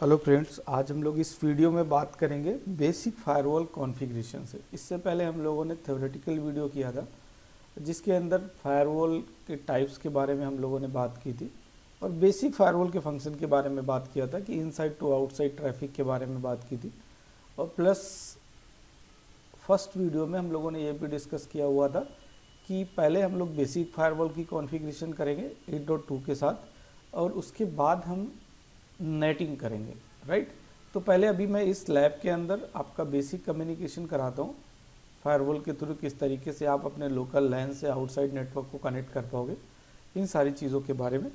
Hello friends, आज हम लोग इस वीडियो में बात करेंगे बेसिक फायरवॉल कॉन्फ़िगरेशन से। इससे पहले हम लोगों ने थ्योरेटिकल वीडियो किया था जिसके अंदर फायरवॉल के टाइप्स के बारे में हम लोगों ने बात की थी और बेसिक फायरवॉल के फंक्शन के बारे में बात किया था कि इनसाइड टू आउटसाइड ट्रैफिक के बारे में बात की थी। और प्लस फर्स्ट वीडियो में हम लोगों ने ये भी डिस्कस किया हुआ था कि पहले हम लोग बेसिक फायरवॉल की कॉन्फ़िगरेशन करेंगे 8.2 के साथ और उसके बाद हम नेटिंग करेंगे, राइट। तो पहले अभी मैं इस लैब के अंदर आपका बेसिक कम्युनिकेशन कराता हूँ फायरवॉल के थ्रू, किस तरीके से आप अपने लोकल लैन से आउटसाइड नेटवर्क को कनेक्ट कर पाओगे। इन सारी चीज़ों के बारे में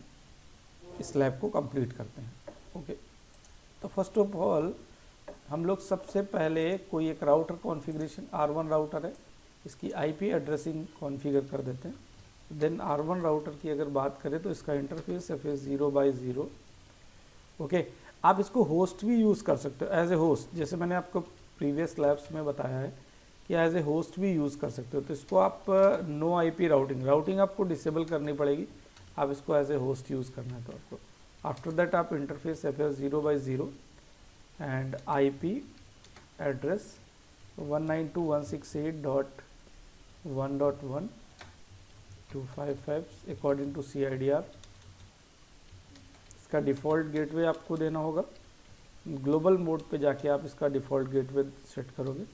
इस लैब को कंप्लीट करते हैं। ओके, तो फर्स्ट ऑफ ऑल हम लोग सबसे पहले कोई एक राउटर कॉन्फ़िगरेशन, R1 राउटर है, इसकी IP एड्रेसिंग कॉन्फ़िगर कर देते हैं। देन R1 राउटर की अगर बात करें तो इसका इंटरफेस FS 0x0। ओके, आप इसको होस्ट भी यूज़ कर सकते हो एज ए होस्ट, जैसे मैंने आपको प्रीवियस लैब्स में बताया है कि एज ए होस्ट भी यूज़ कर सकते हो। तो इसको आप नो IP राउटिंग आपको डिसेबल करनी पड़ेगी, आप इसको एज ए होस्ट यूज़ करना है तो आपको। आफ्टर दैट आप interface FS 0x0 and IP address 192.168.1.1.255 according to CIDR। इसका डिफ़ॉल्ट गेटवे आपको देना होगा। ग्लोबल मोड पे जाके आप इसका डिफ़ॉल्ट गेटवे सेट करोगे।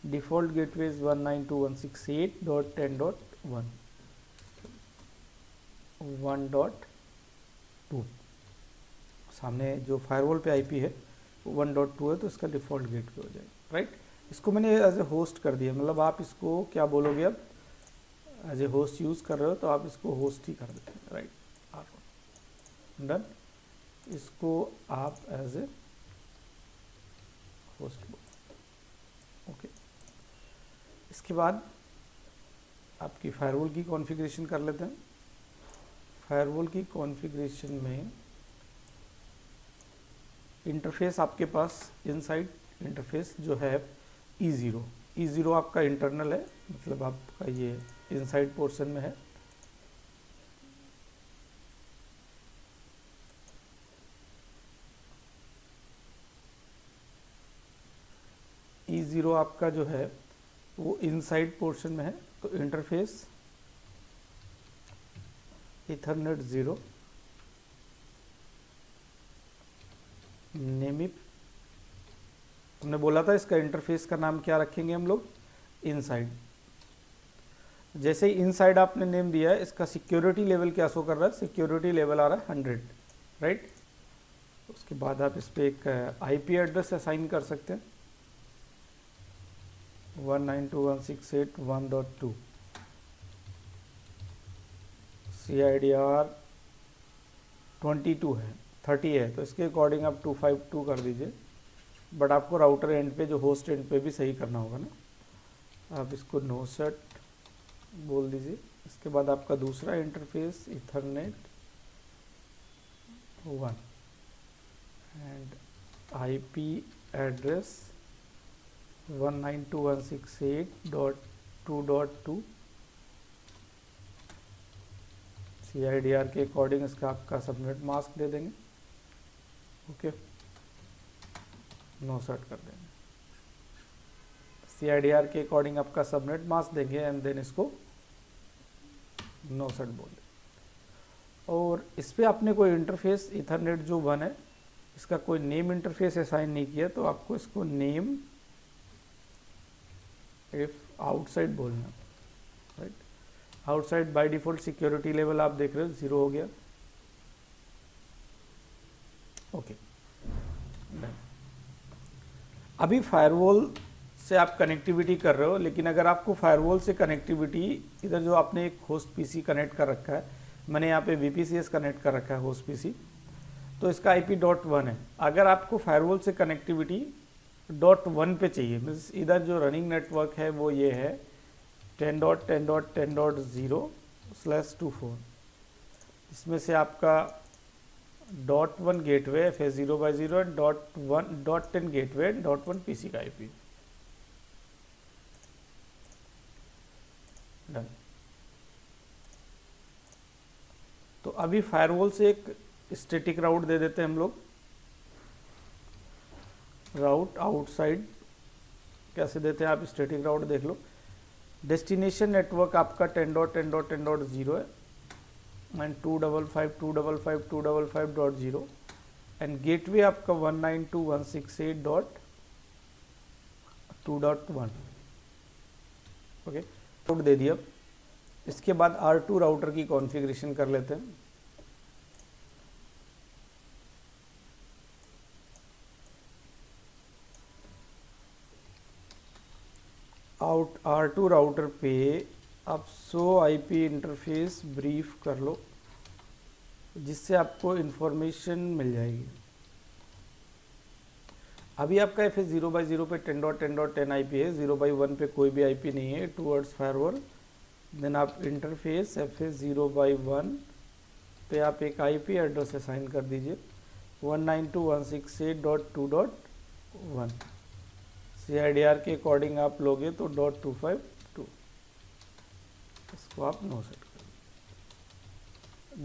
Default gateway is 192.168.1.1.2। सामने जो फायरवॉल पे IP है वो 1.2 है, तो इसका डिफ़ॉल्ट गेटवे हो जाएगा, राइट। इसको मैंने एज ए होस्ट कर दिया, मतलब आप इसको क्या बोलोगे, अब एज ए होस्ट यूज़ कर रहे हो तो आप इसको होस्ट ही कर देते हैं, राइट। डन, इसको आप एज ए होस्ट बोलो। ओके, इसके बाद आपकी फायरवॉल की कॉन्फ़िगरेशन कर लेते हैं। फायरवॉल की कॉन्फ़िगरेशन में इंटरफेस आपके पास इनसाइड इंटरफेस जो है E0 आपका इंटरनल है, मतलब आपका ये इनसाइड पोर्शन में है। E0 आपका जो है वो इनसाइड पोर्शन में है। तो इंटरफेस ईथरनेट 0 नेमिप, हमने बोला था इसका इंटरफेस का नाम क्या रखेंगे हम लोग, इनसाइड। जैसे ही इनसाइड आपने नेम दिया है, इसका सिक्योरिटी लेवल क्या शो कर रहा है, सिक्योरिटी लेवल आ रहा है 100, राइट। उसके बाद आप इस पर एक IP एड्रेस असाइन कर सकते हैं 192.168.1.2। CIDR 22 है, 30 है, तो इसके अकॉर्डिंग आप 252 कर दीजिए। बट आपको राउटर एंड पे, जो होस्ट एंड पे भी सही करना होगा ना। आप इसको नो सेट बोल दीजिए। इसके बाद आपका दूसरा interface Ethernet 1 and IP address 192.168.2.2। CIDR के अकॉर्डिंग इसका आपका सबनेट मास्क दे देंगे। ओके, नो सेट कर देंगे। CIDR के अकॉर्डिंग आपका सबनेट मास्क देंगे एंड देन इसको नो सेट बोल दें। और इस पर आपने कोई इंटरफेस ईथरनेट जो 1 है, इसका कोई नेम इंटरफेस असाइन नहीं किया, तो आपको इसको नेम इफ आउटसाइड बोलना, right. Outside by default security level आप देख रहे हो 0 हो गया। ओके, अभी फायरवॉल से आप कनेक्टिविटी कर रहे हो, लेकिन अगर आपको फायरवॉल से कनेक्टिविटी, इधर जो आपने एक होस्ट PC कनेक्ट कर रखा है, मैंने यहाँ पे VPCS कनेक्ट कर रखा है होस्ट PC, तो इसका IP.1 है। अगर आपको फायरवॉल से कनेक्टिविटी .1 पे चाहिए, मीन्स इधर जो रनिंग नेटवर्क है वो ये है 10.10.10.0/24। इसमें से आपका .1 gateway FS 0x0 and .10 gateway .1 PC का IP। डन, तो अभी फायरवॉल से एक स्टैटिक राउट दे देते हैं हम लोग, राउट आउटसाइड। कैसे देते हैं आप स्टैटिक राउट देख लो। डेस्टिनेशन नेटवर्क आपका 10.10.10.0 है एंड 255.255.255.0 एंड गेटवे आपका 192.168.2.1। ओके, राउट दे दिया। इसके बाद R2 राउटर की कॉन्फ़िगरेशन कर लेते हैं। R2 राउटर पे आप सो आईपी इंटरफेस ब्रीफ कर लो, जिससे आपको इंफॉर्मेशन मिल जाएगी। अभी आपका FS0/0 पे 10.10.10 आईपी है, 0/1 पे कोई भी आईपी नहीं है टूवर्ड्स फायरवॉल। देन आप इंटरफेस FS0/1 पे आप एक आईपी एड्रेस असाइन कर दीजिए 192.168.2.1। CIDR के अकॉर्डिंग आप लोगे तो .252, इसको आप नो सेट कर,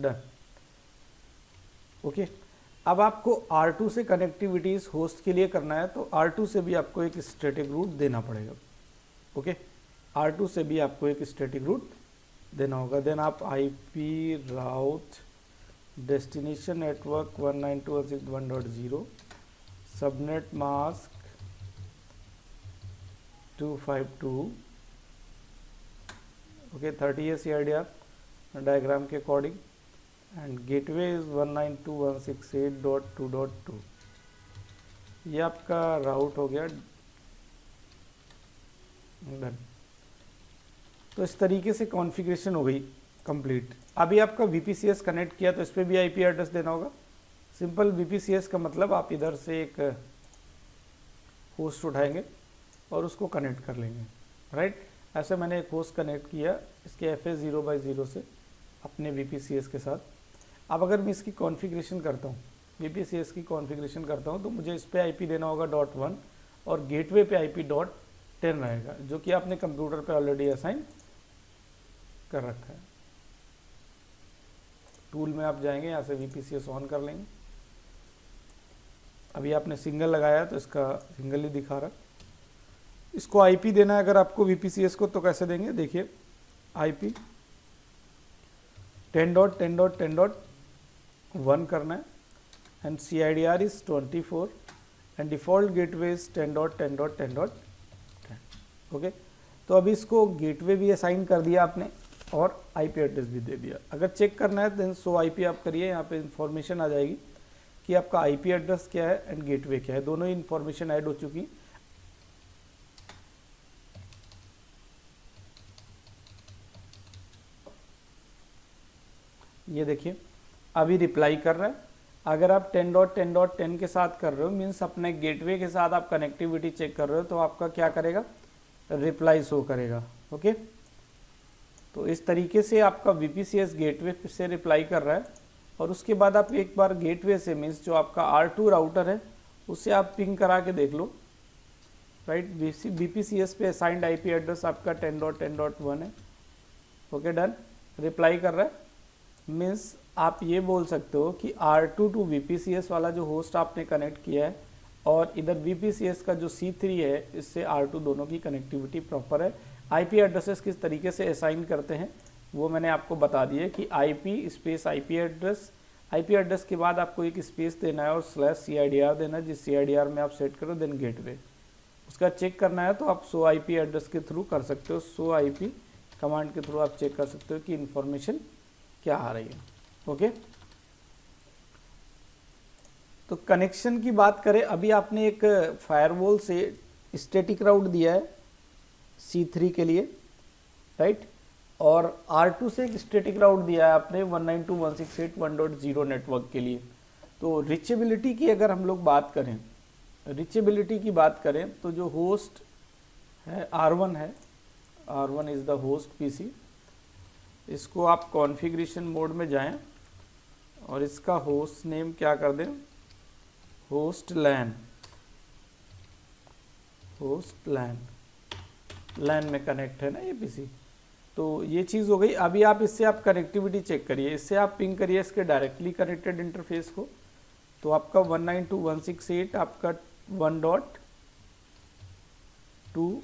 डन। ओके, अब आपको R2 से कनेक्टिविटीज होस्ट के लिए करना है, तो R2 से भी आपको एक स्टैटिक रूट देना पड़ेगा। ओके, R2 से भी आपको एक स्टैटिक रूट देना होगा। देन आप IP route destination network 192.168.1.0 subnet mask 252। Okay, 30 है CIDR डायग्राम के अकॉर्डिंग एंड गेटवे इज 192.168.2.2। ये आपका राउट हो गया डन। तो इस तरीके से कॉन्फ़िगरेशन हो गई कंप्लीट। अभी आपका VPCS कनेक्ट किया तो इस पर भी IP एड्रेस देना होगा। सिंपल VPCS का मतलब आप इधर से एक होस्ट उठाएंगे और उसको कनेक्ट कर लेंगे, राइट। ऐसे मैंने एक होस्ट कनेक्ट किया इसके FS0/0 से अपने VPCS के साथ। अब अगर मैं इसकी कॉन्फ़िगरेशन करता हूँ, VPCS की कॉन्फ़िगरेशन करता हूँ, तो मुझे इस पे IP देना होगा .1 और गेटवे पे IP .10 रहेगा, जो कि आपने कंप्यूटर पे ऑलरेडी असाइन कर रखा है। टूल में आप जाएंगे, यहाँ से VPCS ऑन कर लेंगे। अभी आपने सिंगल लगाया तो इसका सिंगल ही दिखा रहा। इसको IP देना है अगर आपको VPCS को, तो कैसे देंगे देखिए। IP 10.10.10.1 करना है and CIDR is 24 and default gateway is 10.10.10.10। Okay, तो अभी इसको गेटवे भी असाइन कर दिया आपने और IP एड्रेस भी दे दिया। अगर चेक करना है देन सो IP आप करिए, यहाँ पे इंफॉर्मेशन आ जाएगी कि आपका IP एड्रेस क्या है एंड गेटवे क्या है, दोनों ही इंफॉर्मेशन ऐड हो चुकी। ये देखिए अभी रिप्लाई कर रहा है। अगर आप 10.10.10 के साथ कर रहे हो, मीन्स अपने गेटवे के साथ आप कनेक्टिविटी चेक कर रहे हो, तो आपका क्या करेगा, रिप्लाई शो करेगा। ओके, तो इस तरीके से आपका VPCS गेटवे से रिप्लाई कर रहा है और उसके बाद आप एक बार गेटवे से, मीन्स जो आपका R2 राउटर है उससे आप पिंग करा के देख लो, राइट। VPCS पे असाइंड IP एड्रेस आपका 10.10.1 है। ओके, डन, रिप्लाई कर रहा है। मीन्स आप ये बोल सकते हो कि R2 टू VPCS वाला जो होस्ट आपने कनेक्ट किया है और इधर VPCS का जो C3 है, इससे R2 दोनों की कनेक्टिविटी प्रॉपर है। IP एड्रेसेस किस तरीके से असाइन करते हैं वो मैंने आपको बता दिया कि IP स्पेस IP एड्रेस के बाद आपको एक स्पेस देना है और /CIDR देना है, जिस CIDR में आप सेट करो, देन गेटवे। उसका चेक करना है तो आप सो IP एड्रेस के थ्रू कर सकते हो, सो IP कमांड के थ्रू आप चेक कर सकते हो कि इंफॉर्मेशन क्या आ रही है। ओके, तो कनेक्शन की बात करें, अभी आपने एक फायरवॉल से स्टैटिक राउट दिया है C3 के लिए, राइट, और R2 से एक स्टैटिक राउट दिया है आपने 192.168.1.0 नेटवर्क के लिए। तो रिचेबिलिटी की अगर हम लोग बात करें, रिचेबिलिटी की बात करें तो जो होस्ट है R1 है, R1 is the host PC। इसको आप कॉन्फ़िगरेशन मोड में जाएं और इसका होस्ट नेम क्या कर दें, होस्ट लैन में कनेक्ट है ना ये PC। तो ये चीज़ हो गई। अभी आप इससे आप कनेक्टिविटी चेक करिए, इससे आप पिंग करिए इसके डायरेक्टली कनेक्टेड इंटरफेस को, तो आपका 192.168 आपका 1.2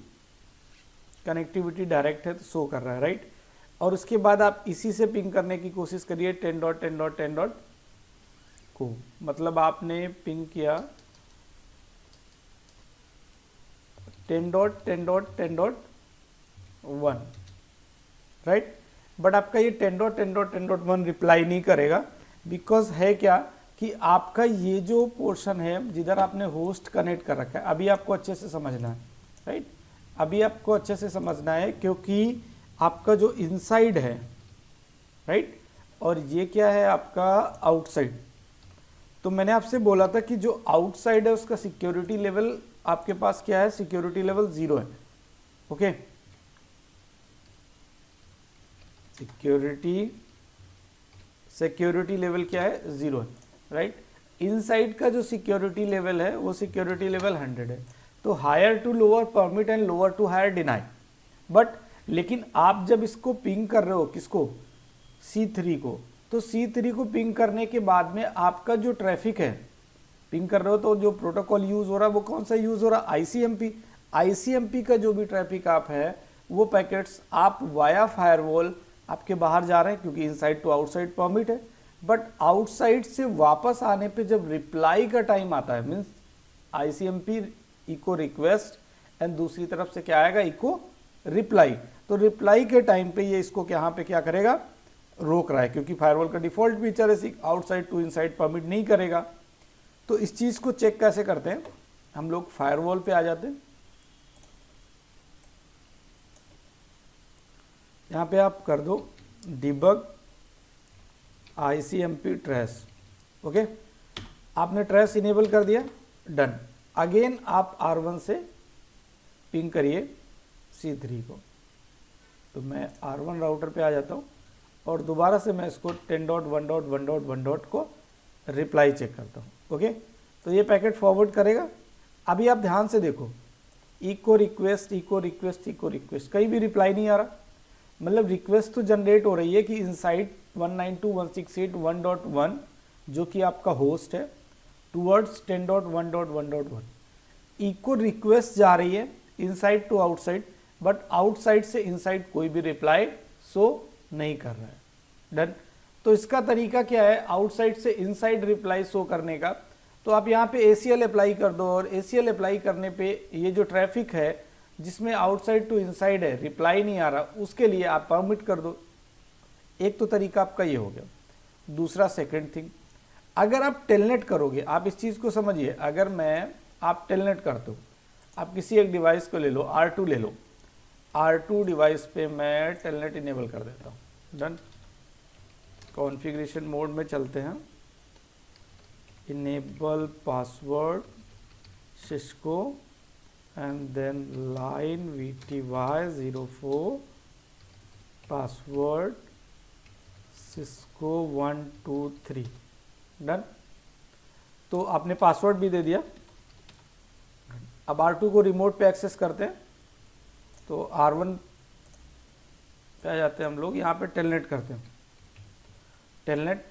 कनेक्टिविटी डायरेक्ट है तो शो कर रहा है, राइट। और उसके बाद आप इसी से पिंग करने की कोशिश करिए 10.10.10 को, मतलब आपने पिंग किया 10.10.10.1, राइट। बट आपका ये 10.10.10.1 रिप्लाई नहीं करेगा, बिकॉज है क्या कि आपका ये जो पोर्शन है जिधर आपने होस्ट कनेक्ट कर रखा है, अभी आपको अच्छे से समझना है, राइट। अभी आपको अच्छे से समझना है क्योंकि आपका जो इनसाइड है, राइट, और ये क्या है आपका आउटसाइड। तो मैंने आपसे बोला था कि जो आउटसाइड है उसका सिक्योरिटी लेवल आपके पास क्या है, सिक्योरिटी लेवल 0 है, ओके। सिक्योरिटी लेवल क्या है, 0 है, राइट। इनसाइड का जो सिक्योरिटी लेवल है वो सिक्योरिटी लेवल 100 है। तो higher to lower permit and lower to higher deny. But लेकिन आप जब इसको पिंग कर रहे हो, किसको, C3 को, तो C3 को पिंग करने के बाद में आपका जो ट्रैफिक है, पिंग कर रहे हो तो जो प्रोटोकॉल यूज हो रहा है वो कौन सा यूज हो रहा है, ICMP का जो भी ट्रैफिक आप है वो पैकेट्स आप वाया फायरवॉल आपके बाहर जा रहे हैं, क्योंकि इनसाइड टू आउटसाइड परमिट है। बट आउटसाइड से वापस आने पे जब रिप्लाई का टाइम आता है, means ICMP echo request and दूसरी तरफ से क्या आएगा, इको रिप्लाई। तो रिप्लाई के टाइम पे ये इसको यहाँ पे क्या करेगा, रोक रहा है, क्योंकि फायरवॉल का डिफॉल्ट फीचर है आउटसाइड टू इनसाइड परमिट नहीं करेगा। तो इस चीज को चेक कैसे करते हैं, हम लोग फायरवॉल पे आ जाते हैं। यहाँ पे आप कर दो डिबग ICMP ट्रेस, ओके। आपने ट्रेस इनेबल कर दिया, डन। अगेन आप R1 से पिंग करिए C3 को। तो मैं R1 राउटर पे आ जाता हूँ और दोबारा से मैं इसको 10.1.1.1 को रिप्लाई चेक करता हूँ, ओके। तो ये पैकेट फॉरवर्ड करेगा। अभी आप ध्यान से देखो, echo request echo request echo request, कहीं भी रिप्लाई नहीं आ रहा। मतलब रिक्वेस्ट तो जनरेट हो रही है कि इनसाइड 192.168.1.1 जो कि आपका होस्ट है टूवर्ड्स 10.1.1.1, इको रिक्वेस्ट जा रही है inside to outside, but outside से इनसाइड कोई भी रिप्लाई शो नहीं कर रहा है, डन। तो इसका तरीका क्या है, आउटसाइड से इनसाइड रिप्लाई शो करने का। तो आप यहाँ पे ACL अप्लाई कर दो, और ACL अप्लाई करने पे ये जो ट्रैफिक है जिसमें आउटसाइड टू इनसाइड है, रिप्लाई नहीं आ रहा, उसके लिए आप परमिट कर दो। एक तो तरीका आपका ये हो गया। दूसरा सेकंड थिंग, अगर आप टेलनेट करोगे, आप इस चीज़ को समझिए, अगर आप टेलनेट करते हो, आप किसी एक डिवाइस को ले लो, R2 ले लो, R2 डिवाइस पे मैं टेलनेट इनेबल कर देता हूँ, डन। कॉन्फ़िगरेशन मोड में चलते हैं, enable password Cisco and then line VTY04 password Cisco 123, done. तो आपने पासवर्ड भी दे दिया। अब R2 को रिमोट पे एक्सेस करते हैं, तो R1 पे आ जाते हैं हम लोग, यहाँ पे टेलनेट करते हैं। टेलनेट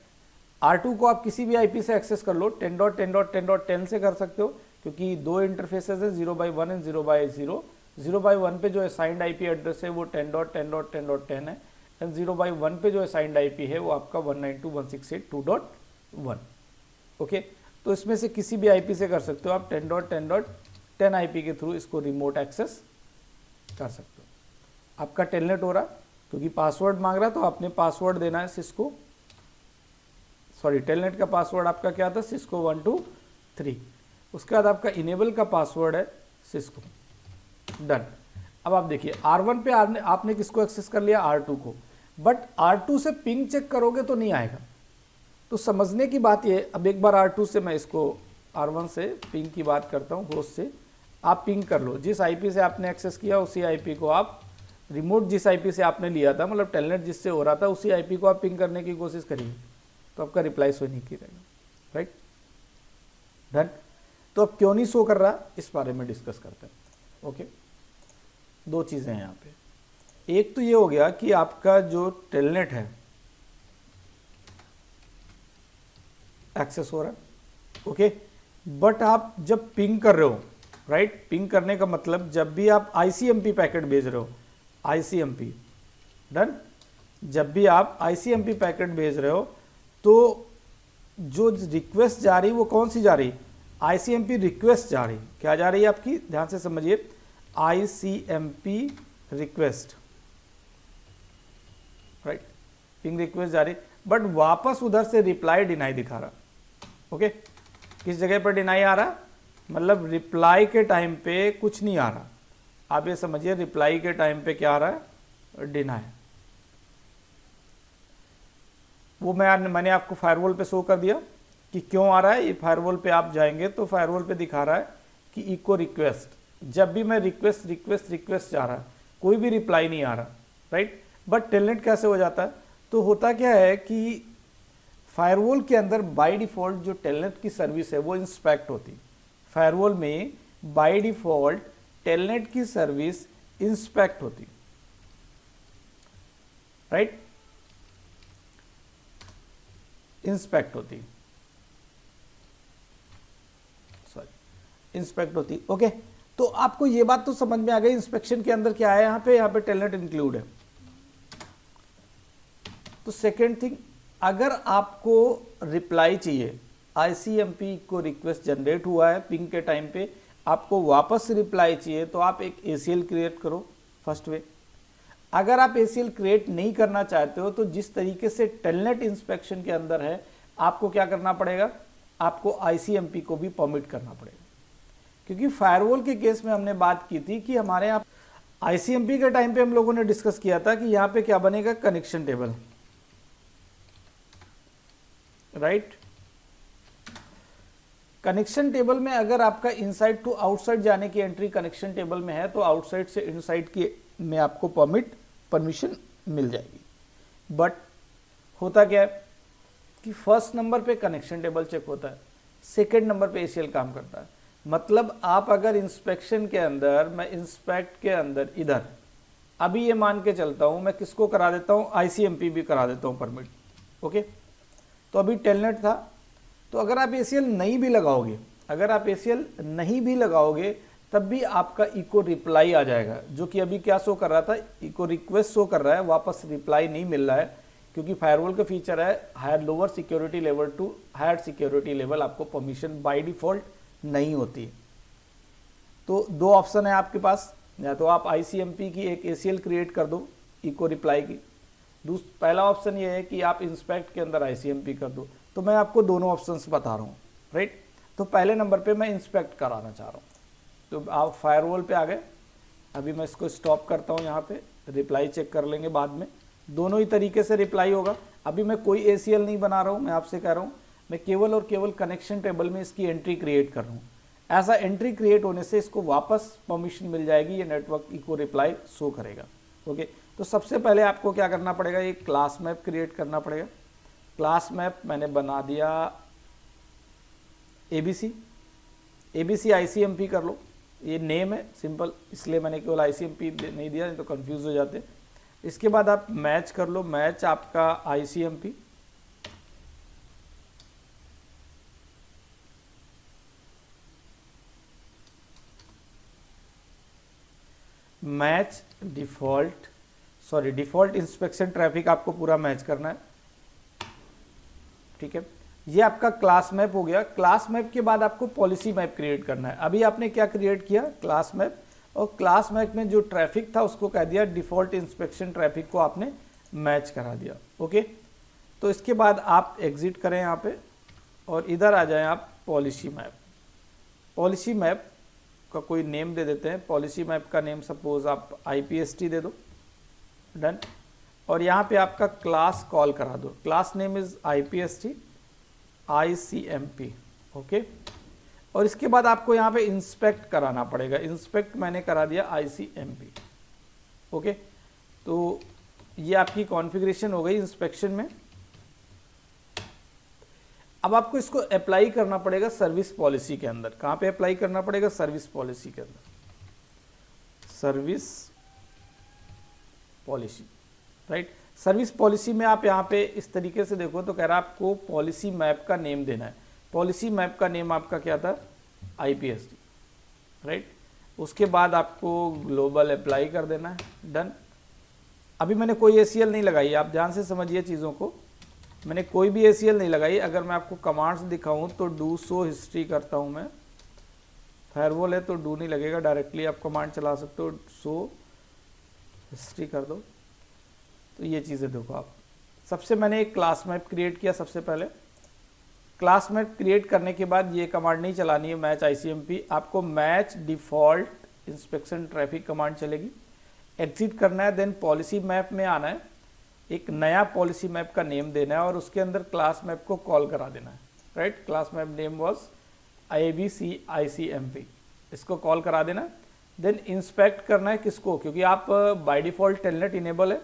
R2 को आप किसी भी IP से एक्सेस कर लो, 10.10.10.10 से कर सकते हो, क्योंकि दो इंटरफेसेस है 0x1 एंड 0x0। 0x1 पे जो असाइंड IP एड्रेस है वो 10.10.10.10 है, एंड 0x1 पे जो असाइंड IP है वो आपका 192.168.2.1, ओके। तो इसमें से किसी भी IP से कर सकते हो आप, 10.10.10 IP के थ्रू इसको रिमोट एक्सेस कर सकते हो। आपका टेलनेट हो रहा, क्योंकि पासवर्ड मांग रहा, तो आपने पासवर्ड देना है सिस्को, सॉरी टेलनेट का पासवर्ड आपका क्या था, सिस्को 123। उसके बाद आपका इनेबल का पासवर्ड है सिस्को, डन। अब आप देखिए R1 पे आपने किसको एक्सेस कर लिया, R2 को, बट R2 से पिंग चेक करोगे तो नहीं आएगा। तो समझने की बात ये, अब एक बार R2 से मैं इसको R1 से पिंग की बात करता हूँ, होस्ट से आप पिंग कर लो, जिस IP से आपने एक्सेस किया उसी IP को आप, रिमोट जिस IP से आपने लिया था, मतलब टेलनेट जिससे हो रहा था उसी IP को आप पिंग करने की कोशिश करिए, तो आपका रिप्लाई शो नहीं करेगा, राइट, डन। तो अब क्यों नहीं शो कर रहा, इस बारे में डिस्कस करते हैं, ओके। दो चीज़ें हैं यहाँ पे, एक तो ये हो गया कि आपका जो टेलनेट है एक्सेस हो रहा है, ओके। बट आप जब पिंग कर रहे हो, राइट, पिंग करने का मतलब जब भी आप आईसीएमपी पैकेट भेज रहे हो, आईसीएमपी, डन, जब भी आप आईसीएमपी पैकेट भेज रहे हो तो जो रिक्वेस्ट जा रही वो कौन सी जा रही, आईसीएमपी रिक्वेस्ट जा रही, क्या जा रही है आपकी, ध्यान से समझिए, ICMP request, right, ping request जा रही, बट वापस उधर से रिप्लाई डिनाई दिखा रहा, ओके। किस जगह पर डिनाई आ रहा, मतलब रिप्लाई के टाइम पे कुछ नहीं आ रहा, आप ये समझिए रिप्लाई के टाइम पे क्या आ रहा है, डिनाई। वो मैंने आपको फायरवॉल पे शो कर दिया कि क्यों आ रहा है। ये फायरवॉल पे आप जाएंगे तो फायरवॉल पे दिखा रहा है कि इको रिक्वेस्ट, जब भी मैं रिक्वेस्ट रिक्वेस्ट रिक्वेस्ट जा रहा है कोई भी रिप्लाई नहीं आ रहा, राइट। बट टेलनेट कैसे हो जाता है, तो होता क्या है कि फायरवॉल के अंदर बाय डिफॉल्ट जो टेलनेट की सर्विस है वो इंस्पेक्ट होती, फायरवॉल में बाय डिफॉल्ट टेलनेट की सर्विस इंस्पेक्ट होती, राइट, इंस्पेक्ट होती, सॉरी, इंस्पेक्ट होती, ओके। तो आपको ये बात तो समझ में आ गई इंस्पेक्शन के अंदर क्या है, यहाँ पे टेलनेट इंक्लूड है। तो सेकेंड थिंग, अगर आपको रिप्लाई चाहिए, आईसीएमपी को रिक्वेस्ट जनरेट हुआ है पिंग के टाइम पे, आपको वापस रिप्लाई चाहिए तो आप एक एसीएल क्रिएट करो, फर्स्ट वे। अगर आप एसीएल क्रिएट नहीं करना चाहते हो तो जिस तरीके से टेलनेट इंस्पेक्शन के अंदर है आपको क्या करना पड़ेगा, आपको आईसीएमपी को भी परमिट करना पड़ेगा, क्योंकि फायरवॉल के केस में हमने बात की थी कि हमारे यहाँ आईसीएमपी के टाइम पे हम लोगों ने डिस्कस किया था कि यहाँ पे क्या बनेगा, connection table, right. Connection table में अगर आपका इनसाइड टू आउटसाइड जाने की एंट्री कनेक्शन टेबल में है तो आउटसाइड से इनसाइड की में आपको परमिशन मिल जाएगी। बट होता क्या है कि फर्स्ट नंबर पे कनेक्शन टेबल चेक होता है, सेकंड नंबर पे एसीएल काम करता है। मतलब आप अगर इंस्पेक्शन के अंदर, मैं इंस्पेक्ट के अंदर इधर अभी ये मान के चलता हूं, मैं किसको करा देता हूं, आईसीएमपी भी करा देता हूं परमिट, ओके। तो अभी टेलनेट था, तो अगर आप एसीएल नहीं भी लगाओगे, अगर आप एसीएल नहीं भी लगाओगे तब भी आपका इको रिप्लाई आ जाएगा, जो कि अभी क्या शो कर रहा था, इको रिक्वेस्ट शो कर रहा है, वापस रिप्लाई नहीं मिल रहा है, क्योंकि फायरवॉल का फीचर है higher lower security level to higher security level आपको परमिशन बाय डिफॉल्ट नहीं होती है। तो दो ऑप्शन है आपके पास, या तो आप आईसीएमपी की एक एसीएल क्रिएट कर दो इको रिप्लाई की, पहला ऑप्शन ये है कि आप इंस्पेक्ट के अंदर आईसीएमपी कर दो। तो मैं आपको दोनों ऑप्शंस बता रहा हूँ, राइट। तो पहले नंबर पे मैं इंस्पेक्ट कराना चाह रहा हूँ, तो आप फायरवॉल पे आ गए। अभी मैं इसको स्टॉप करता हूँ, यहाँ पे रिप्लाई चेक कर लेंगे बाद में, दोनों ही तरीके से रिप्लाई होगा। अभी मैं कोई एसीएल नहीं बना रहा हूँ, मैं आपसे कह रहा हूँ मैं केवल और केवल कनेक्शन टेबल में इसकी एंट्री क्रिएट कर रहा हूँ। ऐसा एंट्री क्रिएट होने से इसको वापस परमिशन मिल जाएगी, ये नेटवर्क इको रिप्लाई शो करेगा, ओके। तो सबसे पहले आपको क्या करना पड़ेगा, एक क्लास मैप क्रिएट करना पड़ेगा। क्लास मैप मैंने बना दिया एबीसी आईसीएमपी कर लो, ये नेम है सिंपल, इसलिए मैंने केवल आईसीएमपी नहीं दिया, नहीं तो कंफ्यूज हो जाते। इसके बाद आप मैच कर लो, मैच आपका ICMP, match default inspection traffic आपको पूरा मैच करना है, ठीक है। ये आपका क्लास मैप हो गया। क्लास मैप के बाद आपको पॉलिसी मैप क्रिएट करना है। अभी आपने क्या क्रिएट किया, क्लास मैप, और क्लास मैप में जो ट्रैफिक था उसको कह दिया डिफॉल्ट इंस्पेक्शन ट्रैफिक को आपने मैच करा दिया, ओके। तो इसके बाद आप एग्जिट करें यहाँ पे और इधर आ जाएं आप पॉलिसी मैप। पॉलिसी मैप का कोई नेम दे देते हैं, पॉलिसी मैप का नेम सपोज आप आईपीएसटी दे दो, डन। और यहाँ पे आपका क्लास कॉल करा दो, class name is IPST ICMP, okay. और इसके बाद आपको यहाँ पे इंस्पेक्ट कराना पड़ेगा, इंस्पेक्ट मैंने करा दिया आईसीएमपी, ओके। तो ये आपकी कॉन्फ़िगरेशन हो गई इंस्पेक्शन में। अब आपको इसको अप्लाई करना पड़ेगा सर्विस पॉलिसी के अंदर। कहाँ पे अप्लाई करना पड़ेगा, सर्विस पॉलिसी के अंदर, service policy, right. Service policy में आप यहाँ पे इस तरीके से देखो तो कह रहा है आपको पॉलिसी मैप का नेम देना है। पॉलिसी मैप का नेम आपका क्या था, IPSD, राइट। उसके बाद आपको ग्लोबल अप्लाई कर देना है, डन। अभी मैंने कोई ACL नहीं लगाई, आप ध्यान से समझिए चीज़ों को, मैंने कोई भी ACL नहीं लगाई। अगर मैं आपको कमांड्स दिखाऊं तो डू शो हिस्ट्री करता हूं मैं, फायरवॉल है तो डू नहीं लगेगा, डायरेक्टली आप कमांड चला सकते हो, शो हिस्ट्री कर दो। तो ये चीज़ें देखो आप, सबसे मैंने एक क्लास मैप क्रिएट किया। सबसे पहले क्लास मैप क्रिएट करने के बाद ये कमांड नहीं चलानी है मैच ICMP, आपको match default inspection traffic command चलेगी, एग्जिट करना है, देन पॉलिसी मैप में आना है, एक नया पॉलिसी मैप का नेम देना है और उसके अंदर क्लास मैप को कॉल करा देना है, right. Class map name was ABC ICMP, इसको कॉल करा देना है। देन इंस्पेक्ट करना है किसको, क्योंकि आप बाय डिफॉल्ट टेलनेट इनेबल है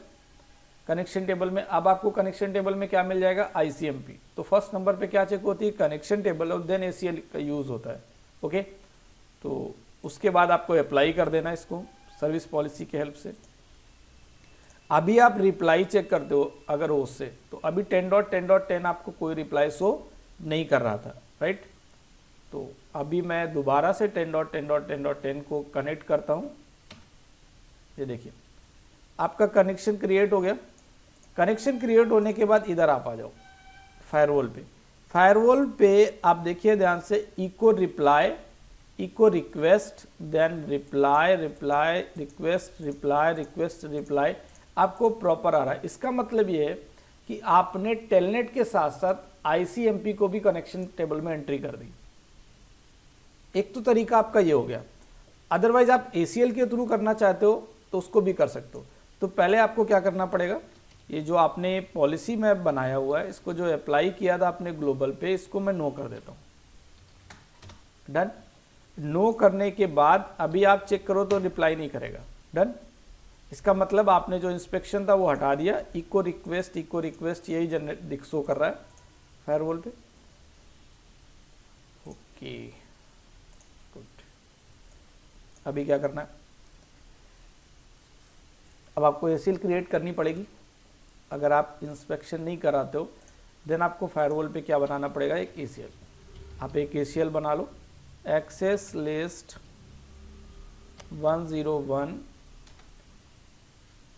कनेक्शन टेबल में। अब आपको कनेक्शन टेबल में क्या मिल जाएगा, ICMP। तो फर्स्ट नंबर पे क्या चेक होती है, कनेक्शन टेबल, और देन ACL का यूज होता है, ओके। तो उसके बाद आपको अप्लाई कर देना है इसको सर्विस पॉलिसी के हेल्प से। अभी आप रिप्लाई चेक करते हो अगर होस्ट से, तो अभी 10.10.10 आपको कोई रिप्लाई शो नहीं कर रहा था, राइट। तो अभी मैं दोबारा से 10.10.10.10 को कनेक्ट करता हूं। ये देखिए आपका कनेक्शन क्रिएट हो गया। कनेक्शन क्रिएट होने के बाद इधर आप आ जाओ फायरवॉल पे। फायरवॉल पे आप देखिए ध्यान से, echo reply, echo request, then reply, reply request, reply request, reply आपको प्रॉपर आ रहा है। इसका मतलब ये है कि आपने टेलनेट के साथ साथ ICMP को भी कनेक्शन टेबल में एंट्री कर दी। एक तो तरीका आपका ये हो गया। अदरवाइज आप ACL के थ्रू करना चाहते हो तो उसको भी कर सकते हो। तो पहले आपको क्या करना पड़ेगा, ये जो आपने पॉलिसी मैप बनाया हुआ है, इसको जो अप्लाई किया था आपने ग्लोबल पे, इसको मैं नो कर देता हूं, डन। नो करने के बाद अभी आप चेक करो तो रिप्लाई नहीं करेगा, डन। इसका मतलब आपने जो इंस्पेक्शन था वो हटा दिया। इको रिक्वेस्ट यही जनरेट शो कर रहा है फायरवॉल पे, ओके गुड। अभी क्या करना है, अब आपको ACL क्रिएट करनी पड़ेगी। अगर आप इंस्पेक्शन नहीं कराते हो देन आपको फायरवॉल पे क्या बनाना पड़ेगा, एक ACL। आप एक ACL बना लो, एक्सेस लिस्ट 101।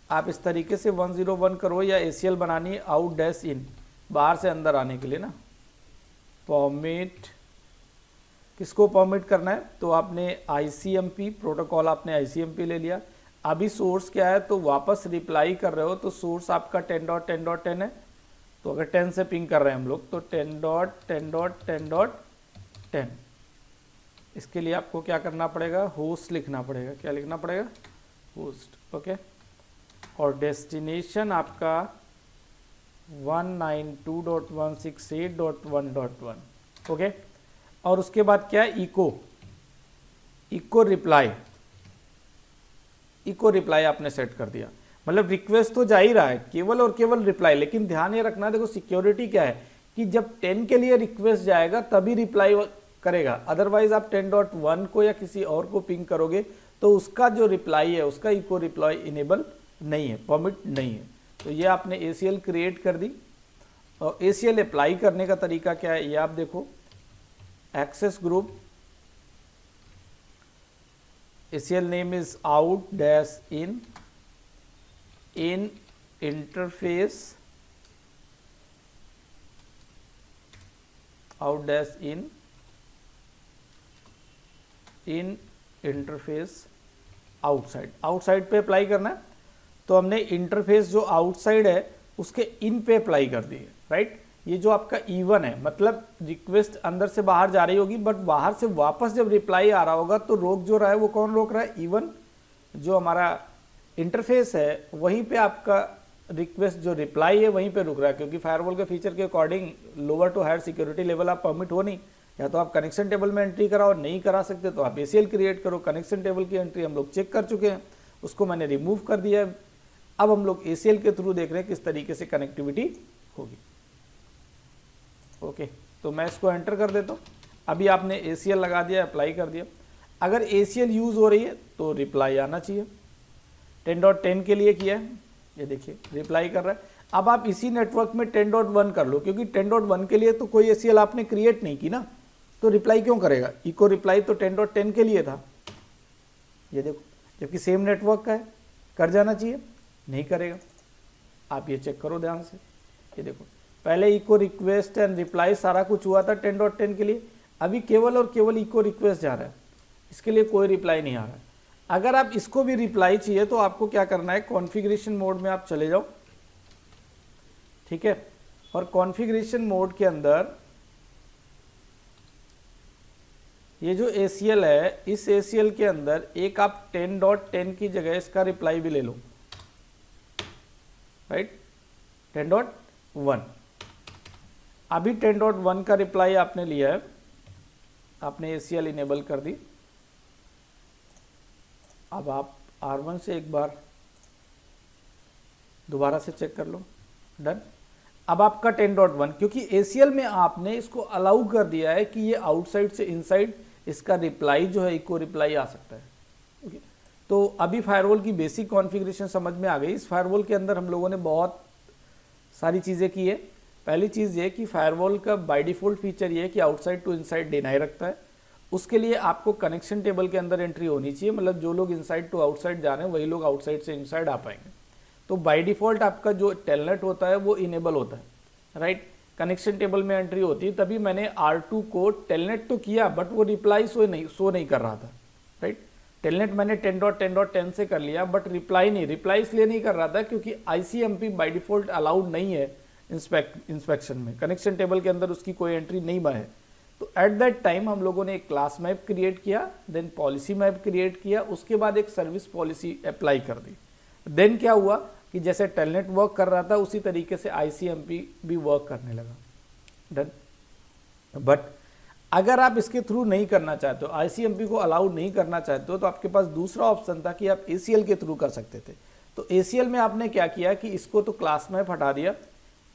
आप इस तरीके से 101 करो, या ACL बनानी है आउट डैश इन, बाहर से अंदर आने के लिए ना। परमिट, किसको परमिट करना है, तो आपने ICMP प्रोटोकॉल, आपने ICMP ले लिया। अभी सोर्स क्या है, तो वापस रिप्लाई कर रहे हो तो सोर्स आपका 10.10.10 है। तो अगर 10 से पिंग कर रहे हैं हम लोग तो 10.10.10.10। इसके लिए आपको क्या करना पड़ेगा, होस्ट लिखना पड़ेगा। क्या लिखना पड़ेगा, होस्ट, ओके। और डेस्टिनेशन आपका 192.168.1.1, ओके। और उसके बाद क्या है, इको रिप्लाई आपने सेट कर दिया। मतलब रिक्वेस्ट तो जा ही रहा है, केवल और केवल रिप्लाई। लेकिन ध्यान ये रखना, देखो सिक्योरिटी क्या है कि जब 10 के लिए रिक्वेस्ट जाएगा तभी रिप्लाई करेगा। अदरवाइज आप 10.1 को या किसी और को पिंग करोगे तो उसका जो रिप्लाई है, उसका इको रिप्लाई इनेबल नहीं है, परमिट नहीं है। तो ये आपने ACL क्रिएट कर दी। और ACL अप्लाई करने का तरीका क्या है, ये आप देखो, access group, ACL name is out dash in interface, out dash in interface outside पे अप्लाई करना है। तो हमने इंटरफेस जो आउटसाइड है उसके इन पे अप्लाई कर दी है, राइट। ये जो आपका E1 है, मतलब रिक्वेस्ट अंदर से बाहर जा रही होगी, बट बाहर से वापस जब रिप्लाई आ रहा होगा तो रोक जो रहा है वो कौन रोक रहा है, E1 जो हमारा इंटरफेस है, वहीं पे आपका रिक्वेस्ट जो रिप्लाई है वहीं पे रुक रहा है। क्योंकि फायरवॉल के फीचर के according lower to higher security level आप परमिट हो नहीं, या तो आप कनेक्शन टेबल में एंट्री कराओ, नहीं करा सकते तो आप ACL क्रिएट करो। कनेक्शन टेबल की एंट्री हम लोग चेक कर चुके हैं, उसको मैंने रिमूव कर दिया है। अब हम लोग ACL के थ्रू देख रहे हैं किस तरीके से कनेक्टिविटी होगी, ओके। तो मैं इसको एंटर कर देता हूँ। अभी आपने ACL लगा दिया, अप्लाई कर दिया। अगर ACL यूज हो रही है तो रिप्लाई आना चाहिए। 10.10 के लिए किया है, ये देखिए रिप्लाई कर रहा है। अब आप इसी नेटवर्क में 10.1 कर लो, क्योंकि 10.1 के लिए तो कोई ACL आपने क्रिएट नहीं की ना, तो रिप्लाई क्यों करेगा? इको रिप्लाई तो 10.10 के लिए था, ये देखो, जबकि सेम नेटवर्क का है, कर जाना चाहिए, नहीं करेगा। आप ये चेक करो ध्यान से, ये देखो पहले इको रिक्वेस्ट एंड रिप्लाई सारा कुछ हुआ था 10.10 के लिए, अभी केवल और केवल इको रिक्वेस्ट जा रहा है, इसके लिए कोई रिप्लाई नहीं आ रहा है। अगर आप इसको भी रिप्लाई चाहिए तो आपको क्या करना है, कॉन्फ़िगरेशन मोड में आप चले जाओ, ठीक है, और कॉन्फ़िगरेशन मोड के अंदर ये जो ACL है, इस ACL के अंदर एक आप 10.10 की जगह इसका रिप्लाई भी ले लो, राइट, 10.1। अभी 10.1 का रिप्लाई आपने लिया है, आपने ACL इनेबल कर दी। अब आप R1 से एक बार दोबारा से चेक कर लो, डन। अब आपका 10.1, क्योंकि ACL में आपने इसको अलाउ कर दिया है कि ये आउटसाइड से इनसाइड इसका रिप्लाई जो है इको रिप्लाई आ सकता है, ओके। तो अभी फायरवॉल की बेसिक कॉन्फ़िगरेशन समझ में आ गई। इस फायरवॉल के अंदर हम लोगों ने बहुत सारी चीज़ें की है। पहली चीज़ ये कि फायरवॉल का बाय डिफ़ॉल्ट फीचर ये है कि आउटसाइड टू इनसाइड डिनाई रखता है। उसके लिए आपको कनेक्शन टेबल के अंदर एंट्री होनी चाहिए, मतलब जो लोग इनसाइड टू आउटसाइड जा रहे हैं वही लोग आउटसाइड से इनसाइड आ पाएंगे। तो बाय डिफ़ॉल्ट आपका जो टेलनेट होता है वो इनेबल होता है, राइट। कनेक्शन टेबल में एंट्री होती है, तभी मैंने R2 को टेलनेट तो किया बट वो रिप्लाई शो नहीं कर रहा था, राइट। टेलनेट मैंने 10.10 से कर लिया बट रिप्लाई इसलिए नहीं कर रहा था क्योंकि ICMP बाय डिफ़ॉल्ट अलाउड नहीं है इंस्पेक्शन में, कनेक्शन टेबल के अंदर उसकी कोई एंट्री नहीं है। तो एट दैट टाइम हम लोगों ने एक क्लास मैप क्रिएट किया, देन पॉलिसी मैप क्रिएट किया, उसके बाद एक सर्विस पॉलिसी अप्लाई कर दी। देन क्या हुआ कि जैसे टेलनेट वर्क कर रहा था उसी तरीके से ICMP भी वर्क करने लगा, डन। बट अगर आप इसके थ्रू नहीं करना चाहते हो, ICMP को अलाउड नहीं करना चाहते हो, तो आपके पास दूसरा ऑप्शन था कि आप ACL के थ्रू कर सकते थे। तो ACL में आपने क्या किया कि इसको तो क्लास मैप हटा दिया,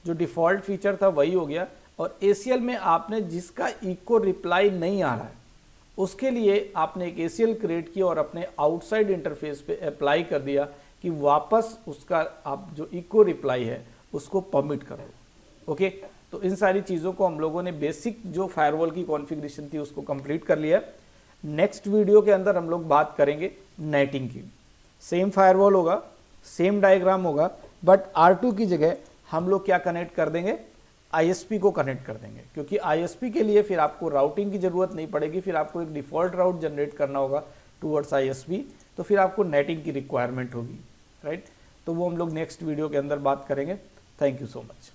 जो डिफ़ॉल्ट फीचर था वही हो गया, और ACL में आपने जिसका इको रिप्लाई नहीं आ रहा है उसके लिए आपने एक ACL क्रिएट किया और अपने आउटसाइड इंटरफेस पे अप्लाई कर दिया कि वापस उसका आप जो इको रिप्लाई है उसको परमिट करो, ओके। तो इन सारी चीज़ों को हम लोगों ने बेसिक जो फायरवॉल की कॉन्फ़िगरेशन थी उसको कंप्लीट कर लिया। नेक्स्ट वीडियो के अंदर हम लोग बात करेंगे नेटिंग की। सेम फायरवॉल होगा, सेम डायग्राम होगा, बट R2 की जगह हम लोग क्या कनेक्ट कर देंगे, ISP को कनेक्ट कर देंगे, क्योंकि ISP के लिए फिर आपको राउटिंग की ज़रूरत नहीं पड़ेगी, फिर आपको एक डिफ़ॉल्ट राउट जनरेट करना होगा टूवर्ड्स ISP, तो फिर आपको नेटिंग की रिक्वायरमेंट होगी, राइट। तो वो हम लोग नेक्स्ट वीडियो के अंदर बात करेंगे। Thank you so much.